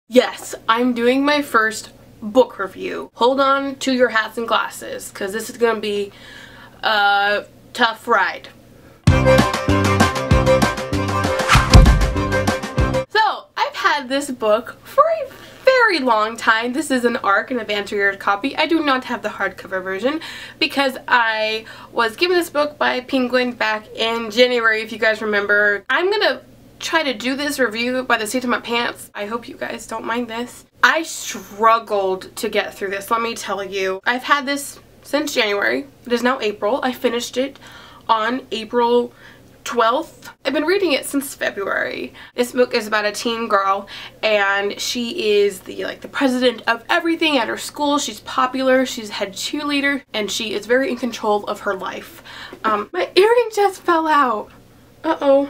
Yes, I'm doing my first book review. Hold on to your hats and glasses, because this is gonna be a tough ride. So, I've had this book for a very long time. This is an ARC, an advanced reader's copy. I do not have the hardcover version because I was given this book by Penguin back in January, if you guys remember. I'm gonna try to do this review by the seat of my pants. I hope you guys don't mind this. I struggled to get through this, let me tell you. I've had this since January. It is now April. I finished it on April 12th. I've been reading it since February. This book is about a teen girl, and she is the president of everything at her school. She's popular, she's head cheerleader, and she is very in control of her life. My earring just fell out. Uh-oh.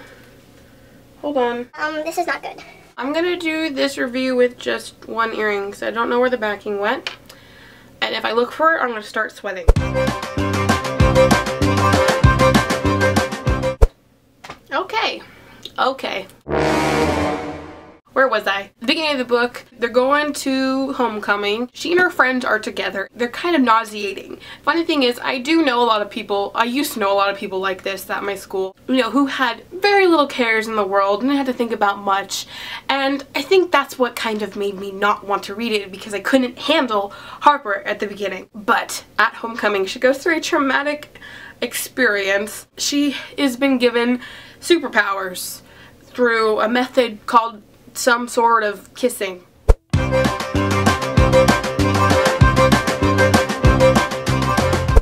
Hold on. This is not good. I'm gonna do this review with just one earring, so I don't know where the backing went. And if I look for it, I'm gonna start sweating. Okay. Where was I? The beginning of the book, they're going to homecoming. She and her friends are together. They're kind of nauseating. Funny thing is, I do know a lot of people, I used to know a lot of people like this at my school, you know, who had very little cares in the world and didn't have to think about much. And I think that's what kind of made me not want to read it, because I couldn't handle Harper at the beginning. But at homecoming, she goes through a traumatic experience. She has been given superpowers through a method called some sort of kissing.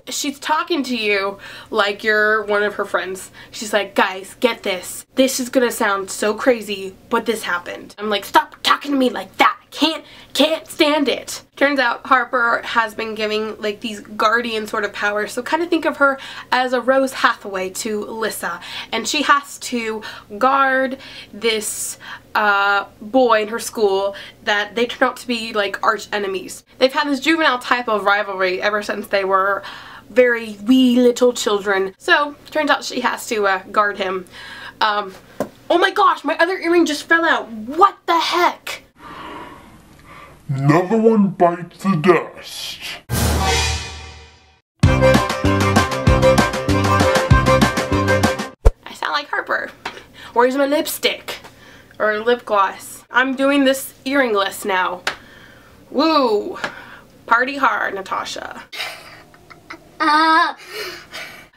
She's talking to you like you're one of her friends. She's like, guys, get this. This is gonna sound so crazy, but this happened. I'm like, stop talking to me like that. Can't stand it. Turns out Harper has been giving like these guardian sort of powers, so kind of think of her as a Rose Hathaway to Lissa, and she has to guard this boy in her school that they turn out to be like arch enemies. They've had this juvenile type of rivalry ever since they were very wee little children, so turns out she has to guard him. Oh my gosh, my other earring just fell out. What the heck? Another one bites the dust. I sound like Harper. Where's my lipstick? Or lip gloss? I'm doing this earringless now. Woo! Party hard, Natasha.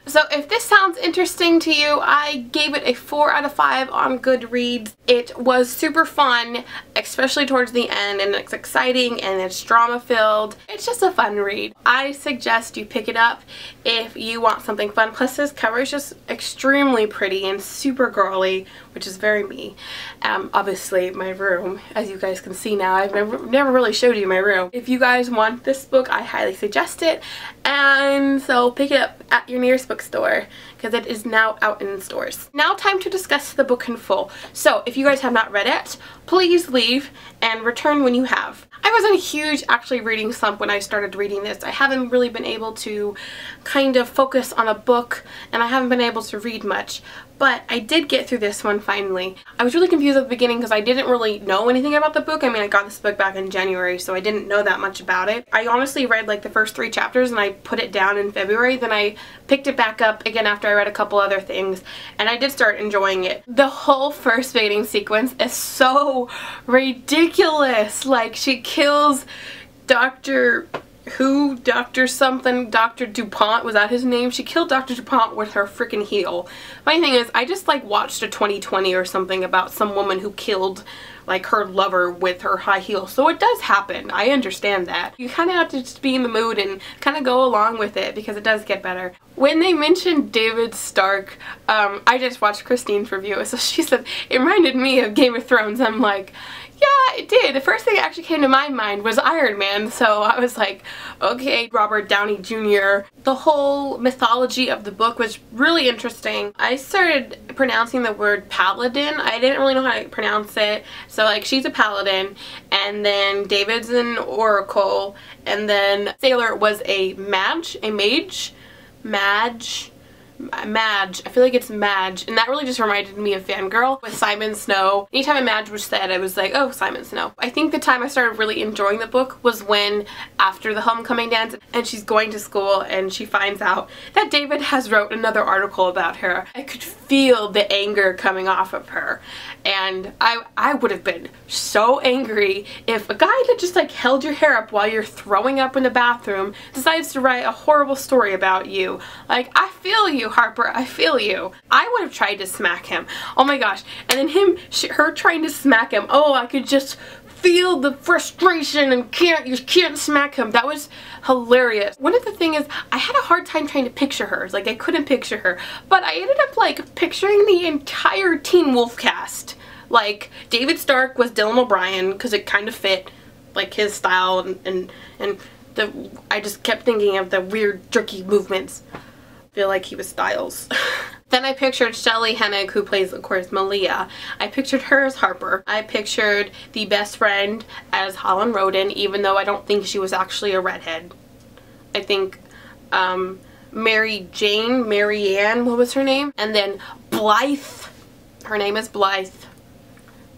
So if this sounds interesting to you, I gave it a 4 out of 5 on Goodreads. It was super fun, especially towards the end, and it's exciting and it's drama filled. It's just a fun read. I suggest you pick it up if you want something fun. Plus this cover is just extremely pretty and super girly, which is very me. Obviously my room, as you guys can see now, I've never really showed you my room. If you guys want this book, I highly suggest it, and so pick it up at your nearest bookstore, because it is now out in stores. Now time to discuss the book in full. So if you guys have not read it, please leave and return when you have. I was in a huge actually reading slump when I started reading this. I haven't really been able to kind of focus on a book, and I haven't been able to read much. But I did get through this one finally. I was really confused at the beginning because I didn't really know anything about the book. I mean, I got this book back in January, so I didn't know that much about it. I honestly read like the first 3 chapters and I put it down in February. Then I picked it back up again after I read a couple other things, and I did start enjoying it. The whole first mating sequence is so ridiculous. Like, she kills Dr. Dr. DuPont, was that his name? She killed Dr. DuPont with her freaking heel. Funny thing is, I just like watched a 2020 or something about some woman who killed like her lover with her high heel. So it does happen. I understand that. You kind of have to just be in the mood and kind of go along with it, because it does get better. When they mentioned David Stark, I just watched Christine's review, so she said it reminded me of Game of Thrones. I'm like, yeah, it did. The first thing that actually came to my mind was Iron Man, so I was like, okay, Robert Downey Jr. The whole mythology of the book was really interesting. I started pronouncing the word paladin. I didn't really know how to pronounce it. So like, she's a paladin, and then David's an oracle, and then Sailor was a mage, Madge. I feel like it's Madge, and that really just reminded me of Fangirl with Simon Snow. Anytime a Madge was said, I was like, oh, Simon Snow. I think the time I started really enjoying the book was when, after the homecoming dance, and she's going to school and she finds out that David has wrote another article about her. I could feel the anger coming off of her, and I would have been so angry if a guy that just like held your hair up while you're throwing up in the bathroom decides to write a horrible story about you. Like, I feel you, Harper, I feel you. I would have tried to smack him. Oh my gosh. And then her trying to smack him. Oh, I could just feel the frustration and you can't smack him. That was hilarious. One of the things is, I had a hard time trying to picture her. Like, I couldn't picture her. But I ended up like picturing the entire Teen Wolf cast. Like, David Stark was Dylan O'Brien because it kind of fit like his style, and I just kept thinking of the weird jerky movements. I feel like he was Styles. Then I pictured Shelley Hennig, who plays, of course, Malia. I pictured her as Harper. I pictured the best friend as Holland Roden, even though I don't think she was actually a redhead. I think Mary Ann, what was her name? And then Blythe. Her name is Blythe.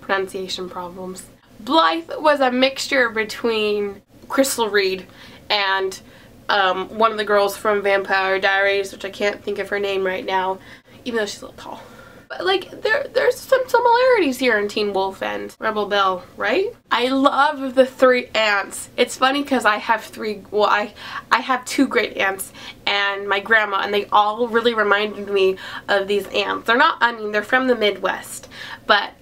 Pronunciation problems. Blythe was a mixture between Crystal Reed and one of the girls from Vampire Diaries, which I can't think of her name right now, even though she's a little tall. But like, there's some similarities here in Teen Wolf and Rebel Belle, right? I love the three aunts. It's funny because I have three, well, I have two great aunts and my grandma, and they all really reminded me of these aunts. They're not, I mean, they're from the Midwest, but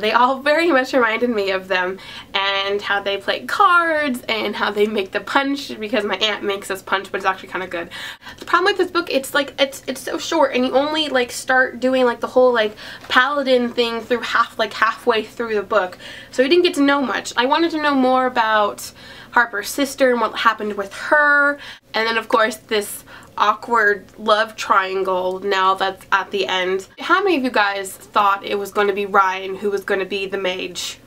they all very much reminded me of them, and how they play cards and how they make the punch, because my aunt makes this punch, but it's actually kind of good. The problem with this book, it's like, it's so short, and you only like start doing like the whole like paladin thing through halfway through the book, so we didn't get to know much. I wanted to know more about Harper's sister and what happened with her, and then of course this awkward love triangle now that's at the end. How many of you guys thought it was going to be Ryan who was going to be the Madge?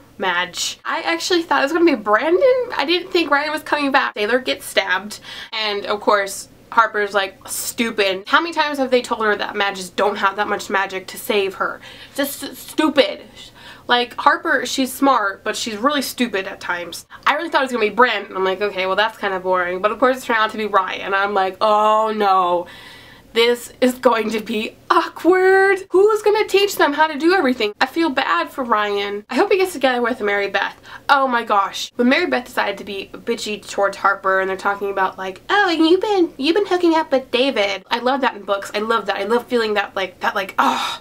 I actually thought it was going to be Brandon. I didn't think Ryan was coming back. Sailor gets stabbed, and of course Harper's like, stupid. How many times have they told her that Madges don't have that much magic to save her? Just stupid. Like, Harper, she's smart, but she's really stupid at times. I really thought it was going to be Brent, and I'm like, okay, well that's kind of boring. But of course it turned out to be Ryan, and I'm like, oh no. This is going to be awkward. Who's going to teach them how to do everything? I feel bad for Ryan. I hope he gets together with Mary Beth. Oh my gosh. When Mary Beth decided to be bitchy towards Harper, and they're talking about like, oh, you've been hooking up with David. I love that in books. I love that. I love feeling that like, oh,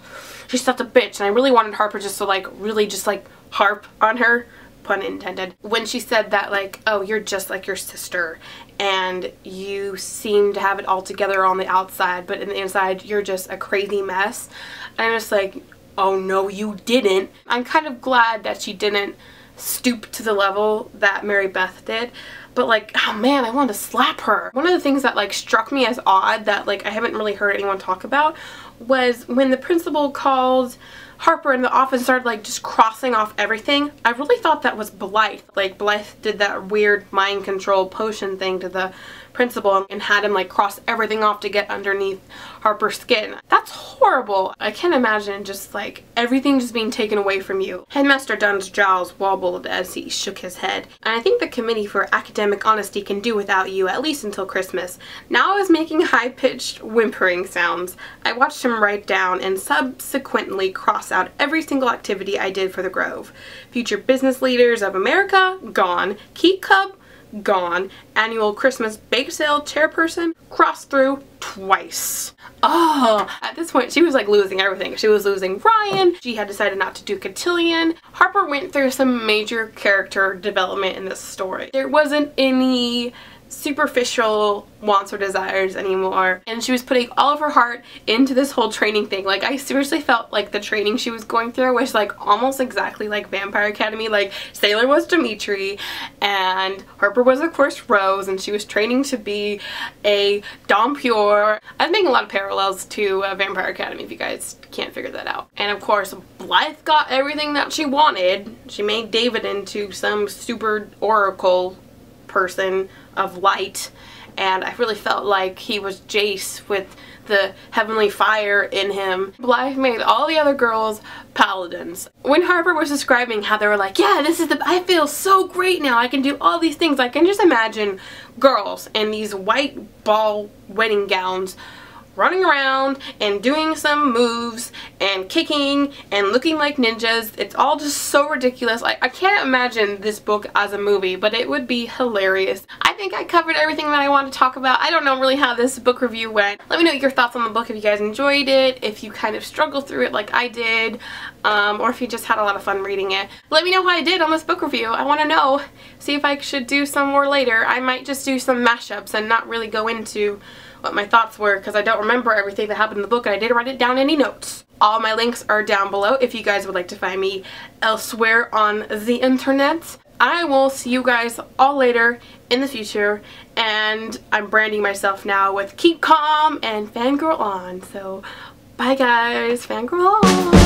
she's such a bitch. And I really wanted Harper just to like, really just like harp on her. Pun intended. When she said that, like, oh, you're just like your sister and you seem to have it all together on the outside, but in the inside you're just a crazy mess. And I'm just like, oh no, you didn't. I'm kind of glad that she didn't stoop to the level that Mary Beth did, but like, oh man, I wanted to slap her. One of the things that like struck me as odd that like I haven't really heard anyone talk about was when the principal called Harper in the office started like just crossing off everything. I really thought that was Blythe. Like, Blythe did that weird mind control potion thing to the principal and had him like cross everything off to get underneath Harper's skin. That's horrible. I can't imagine just like everything just being taken away from you. Headmaster Dunn's jaws wobbled as he shook his head. And I think the Committee for Academic Honesty can do without you, at least until Christmas. Now I was making high-pitched whimpering sounds. I watched him write down and subsequently cross out every single activity I did for the Grove. Future Business Leaders of America, gone. Keep Club, gone. Annual Christmas Bake Sale chairperson, crossed through twice. Oh, at this point she was like losing everything. She was losing Ryan. She had decided not to do Cotillion. Harper went through some major character development in this story. There wasn't any superficial wants or desires anymore, and she was putting all of her heart into this whole training thing. Like, I seriously felt like the training she was going through was like almost exactly like Vampire Academy. Like, Sailor was Dimitri and Harper was of course Rose, and she was training to be a Dompure. I'm making a lot of parallels to Vampire Academy if you guys can't figure that out. And of course Blythe got everything that she wanted. She made David into some super oracle person of light, and I really felt like he was Jace with the heavenly fire in him. Blythe made all the other girls paladins. When Harper was describing how they were like, yeah, I feel so great now, I can do all these things, I can just imagine girls in these white ball wedding gowns running around and doing some moves and kicking and looking like ninjas. It's all just so ridiculous. Like, I can't imagine this book as a movie, but it would be hilarious. I think I covered everything that I wanted to talk about. I don't know really how this book review went. Let me know your thoughts on the book if you guys enjoyed it, if you kind of struggled through it like I did, or if you just had a lot of fun reading it. Let me know how I did on this book review. I want to know. See if I should do some more later. I might just do some mashups and not really go into what my thoughts were, because I don't remember everything that happened in the book, and I didn't write it down in any notes. All my links are down below if you guys would like to find me elsewhere on the internet. I will see you guys all later in the future, and I'm branding myself now with Keep Calm and Fangirl On. So bye guys, Fangirl On.